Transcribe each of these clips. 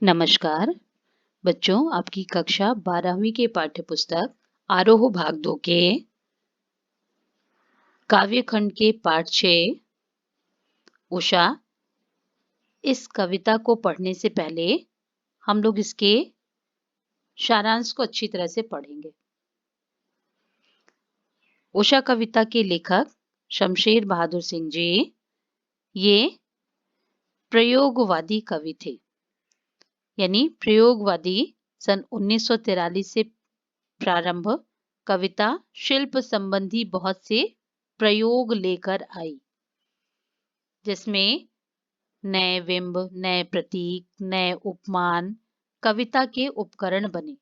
नमस्कार बच्चों, आपकी कक्षा 12वीं के पाठ्य पुस्तक आरोह भाग 2 के काव्य खंड के पाठ 6 उषा। इस कविता को पढ़ने से पहले हम लोग इसके सारांश को अच्छी तरह से पढ़ेंगे। उषा कविता के लेखक शमशेर बहादुर सिंह जी ये प्रयोगवादी कवि थे, यानी प्रयोगवादी सन 1943 से प्रारंभ कविता शिल्प संबंधी बहुत से प्रयोग लेकर आई, जिसमें नए बिंब, नए प्रतीक, नए उपमान कविता के उपकरण बने।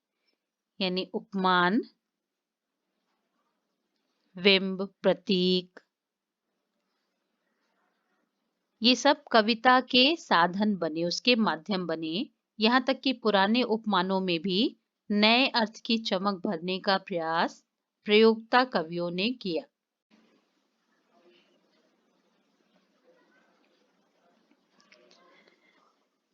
यानी उपमान, बिंब, प्रतीक ये सब कविता के साधन बने, उसके माध्यम बने। यहाँ तक कि पुराने उपमानों में भी नए अर्थ की चमक भरने का प्रयास प्रयोक्ता कवियों ने किया।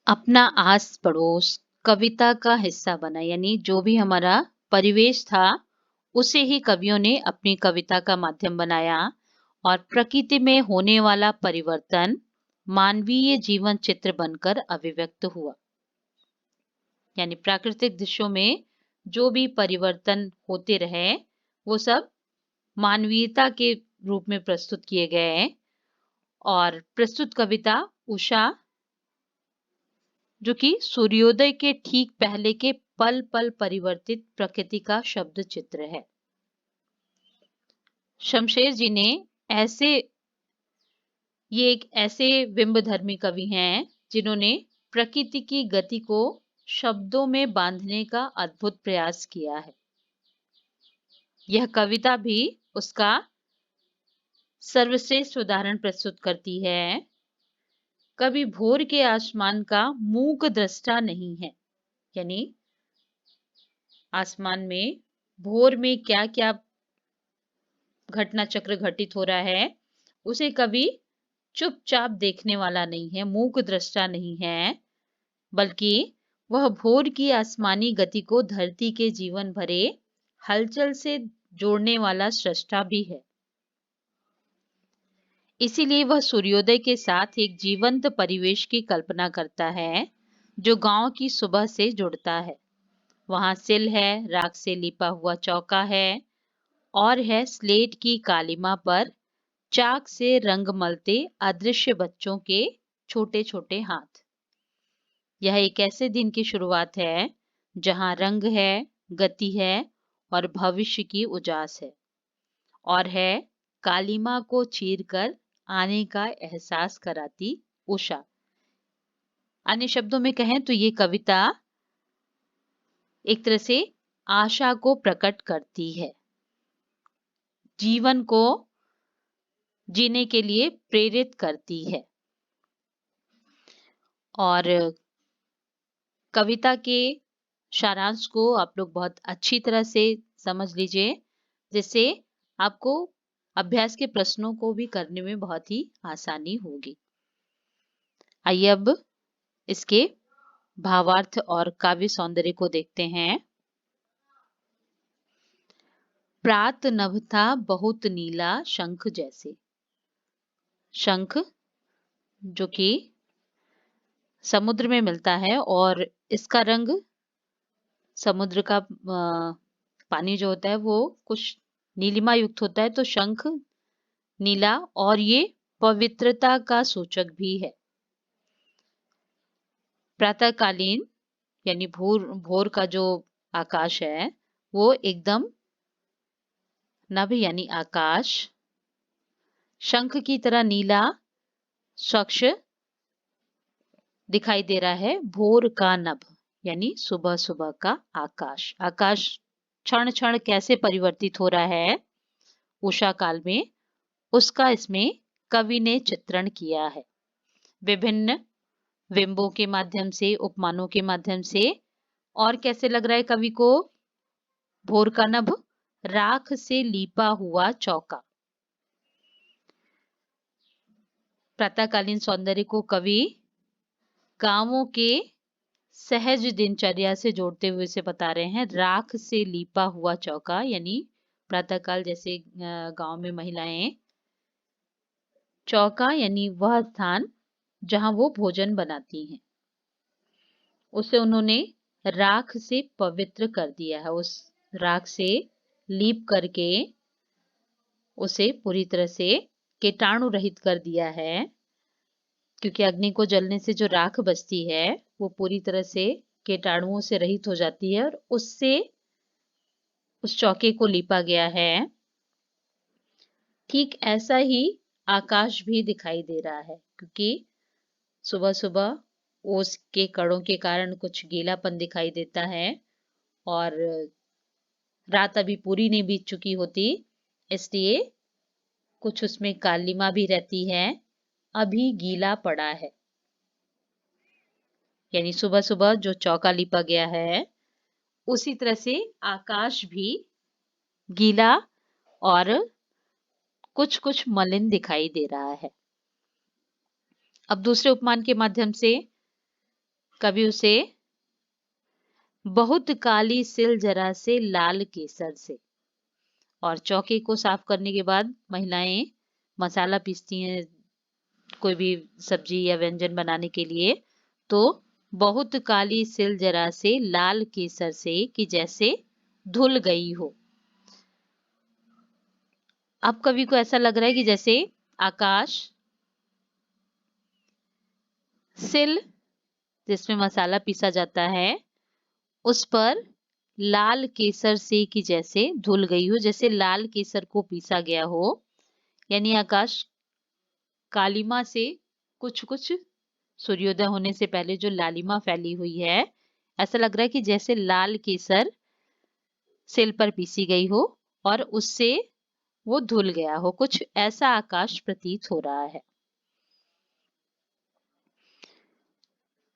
अपना आस पड़ोस कविता का हिस्सा बना, यानी जो भी हमारा परिवेश था उसे ही कवियों ने अपनी कविता का माध्यम बनाया और प्रकृति में होने वाला परिवर्तन मानवीय जीवन चित्र बनकर अभिव्यक्त हुआ। यानी प्राकृतिक दृश्यों में जो भी परिवर्तन होते रहे वो सब मानवीयता के रूप में प्रस्तुत किए गए। और प्रस्तुत कविता उषा, जो कि सूर्योदय के ठीक पहले के पल पल परिवर्तित प्रकृति का शब्द चित्र है। शमशेर जी ने ये एक ऐसे बिंबधर्मी कवि हैं जिन्होंने प्रकृति की गति को शब्दों में बांधने का अद्भुत प्रयास किया है। यह कविता भी उसका सर्वश्रेष्ठ उदाहरण प्रस्तुत करती है। कवि भोर के आसमान का मूक दृष्टा नहीं है, यानी आसमान में भोर में क्या क्या घटना चक्र घटित हो रहा है उसे कभी चुपचाप देखने वाला नहीं है, मूक दृष्टा नहीं है, बल्कि वह भोर की आसमानी गति को धरती के जीवन भरे हलचल से जोड़ने वाला सृष्टा भी है। इसीलिए वह सूर्योदय के साथ एक जीवंत परिवेश की कल्पना करता है जो गांव की सुबह से जुड़ता है। वहां सिल है, राख से लिपा हुआ चौका है और है स्लेट की कालीमा पर चाक से रंग मलते अदृश्य बच्चों के छोटे छोटे हाथ। यह एक ऐसे दिन की शुरुआत है जहां रंग है, गति है और भविष्य की उजास है, और है कालीमा को चीरकर आने का एहसास कराती उषा। अन्य शब्दों में कहें तो ये कविता एक तरह से आशा को प्रकट करती है, जीवन को जीने के लिए प्रेरित करती है। और कविता के सारांश को आप लोग बहुत अच्छी तरह से समझ लीजिए, जिससे आपको अभ्यास के प्रश्नों को भी करने में बहुत ही आसानी होगी। आइए अब इसके भावार्थ और काव्य सौंदर्य को देखते हैं। प्रात नभ था बहुत नीला शंख जैसे। शंख जो कि समुद्र में मिलता है और इसका रंग समुद्र का पानी जो होता है वो कुछ नीलिमा युक्त होता है, तो शंख नीला और ये पवित्रता का सूचक भी है। प्रातःकालीन यानी भोर भोर का जो आकाश है वो एकदम नभ यानी आकाश शंख की तरह नीला स्वच्छ दिखाई दे रहा है। भोर का नभ यानी सुबह सुबह का आकाश। आकाश क्षण क्षण कैसे परिवर्तित हो रहा है उषा काल में, उसका इसमें कवि ने चित्रण किया है विभिन्न बिंबों के माध्यम से, उपमानों के माध्यम से। और कैसे लग रहा है कवि को? भोर का नभ, राख से लीपा हुआ चौका। प्रातःकालीन सौंदर्य को कवि गांवों के सहज दिनचर्या से जोड़ते हुए इसे बता रहे हैं। राख से लीपा हुआ चौका, यानी प्रातःकाल जैसे गांव में महिलाएं चौका यानी वह स्थान जहां वो भोजन बनाती हैं, उसे उन्होंने राख से पवित्र कर दिया है। उस राख से लीप करके उसे पूरी तरह से कीटाणु रहित कर दिया है, क्योंकि अग्नि को जलने से जो राख बचती है वो पूरी तरह से कीटाणुओं से रहित हो जाती है, और उससे उस चौके को लीपा गया है। ठीक ऐसा ही आकाश भी दिखाई दे रहा है, क्योंकि सुबह सुबह ओस के कणों के कारण कुछ गीलापन दिखाई देता है, और रात अभी पूरी नहीं बीत चुकी होती, इसलिए कुछ उसमें कालिमा भी रहती है, अभी गीला पड़ा है। यानी सुबह सुबह जो चौका लिपा गया है, उसी तरह से आकाश भी गीला और कुछ कुछ मलिन दिखाई दे रहा है। अब दूसरे उपमान के माध्यम से कवि उसे बहुत काली सिल जरा से लाल केसर से, और चौके को साफ करने के बाद महिलाएं मसाला पीसती हैं कोई भी सब्जी या व्यंजन बनाने के लिए, तो बहुत काली सिल जरा से लाल केसर से कि जैसे धुल गई हो। अब कवि को ऐसा लग रहा है कि जैसे आकाश सिल जिसमें मसाला पीसा जाता है उस पर लाल केसर से कि जैसे धुल गई हो, जैसे लाल केसर को पीसा गया हो। यानी आकाश कालिमा से कुछ कुछ सूर्योदय होने से पहले जो लालिमा फैली हुई है, ऐसा लग रहा है कि जैसे लाल केसर सिल पर पीसी गई हो और उससे वो धुल गया हो, कुछ ऐसा आकाश प्रतीत हो रहा है।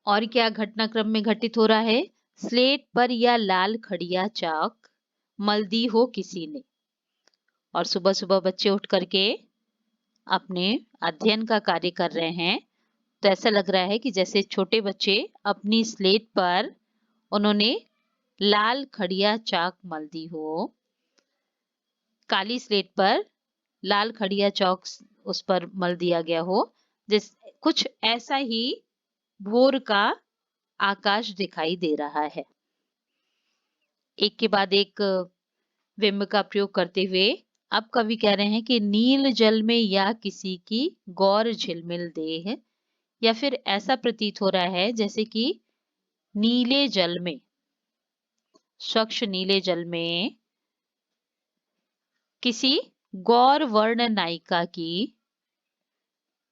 और क्या घटनाक्रम में घटित हो रहा है? स्लेट पर या लाल खड़िया चाक मल दी हो किसी ने। और सुबह सुबह बच्चे उठ करके अपने अध्ययन का कार्य कर रहे हैं, तो ऐसा लग रहा है कि जैसे छोटे बच्चे अपनी स्लेट पर उन्होंने लाल खड़िया चाक मल दी हो। काली स्लेट पर लाल खड़िया चौक उस पर मल दिया गया हो, जिस कुछ ऐसा ही भोर का आकाश दिखाई दे रहा है। एक के बाद एक बिंब का प्रयोग करते हुए अब कवि कह रहे हैं कि नील जल में या किसी की गौर झिलमिल देह, या फिर ऐसा प्रतीत हो रहा है जैसे कि नीले जल में, स्वच्छ नीले जल में किसी गौर वर्ण नायिका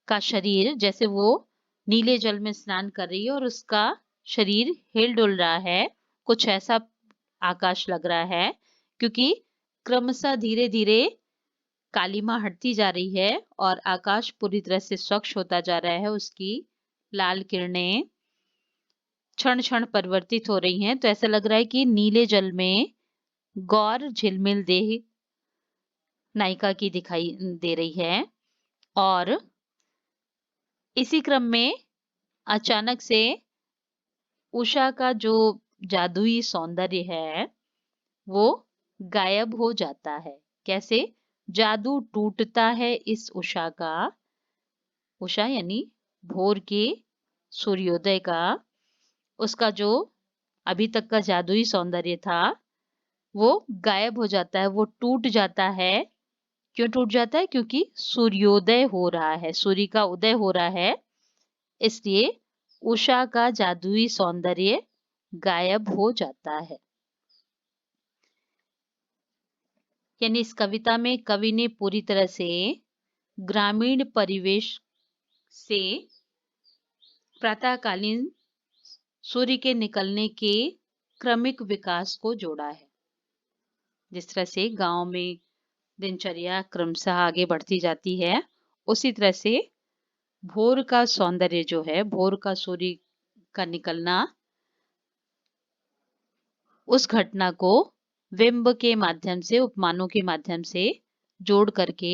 का शरीर, जैसे वो नीले जल में स्नान कर रही है और उसका शरीर हिल डुल रहा है, कुछ ऐसा आकाश लग रहा है। क्योंकि क्रमशः धीरे धीरे कालिमा हटती जा रही है और आकाश पूरी तरह से स्वच्छ होता जा रहा है, उसकी लाल किरणें क्षण क्षण परिवर्तित हो रही हैं, तो ऐसा लग रहा है कि नीले जल में गौर झिलमिल देह नायिका की दिखाई दे रही है। और इसी क्रम में अचानक से उषा का जो जादुई सौंदर्य है वो गायब हो जाता है। कैसे? जादू टूटता है इस उषा का, उषा यानी भोर के सूर्योदय का, उसका जो अभी तक का जादुई सौंदर्य था वो गायब हो जाता है, वो टूट जाता है। क्यों टूट जाता है? क्योंकि सूर्योदय हो रहा है, सूर्य का उदय हो रहा है, इसलिए उषा का जादुई सौंदर्य गायब हो जाता है। यानी इस कविता में कवि ने पूरी तरह से ग्रामीण परिवेश से प्रातःकालीन सूर्य के निकलने के क्रमिक विकास को जोड़ा है। जिस तरह से गांव में दिनचर्या क्रमशः आगे बढ़ती जाती है, उसी तरह से भोर का सौंदर्य जो है, भोर का सूर्य का निकलना, उस घटना को बिंब के माध्यम से, उपमानों के माध्यम से जोड़ करके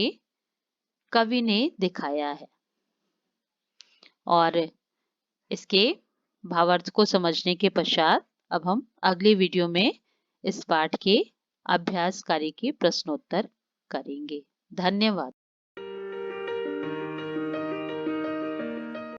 कवि ने दिखाया है। और इसके भावार्थ को समझने के पश्चात अब हम अगले वीडियो में इस पाठ के अभ्यास कार्य के प्रश्नोत्तर करेंगे। धन्यवाद।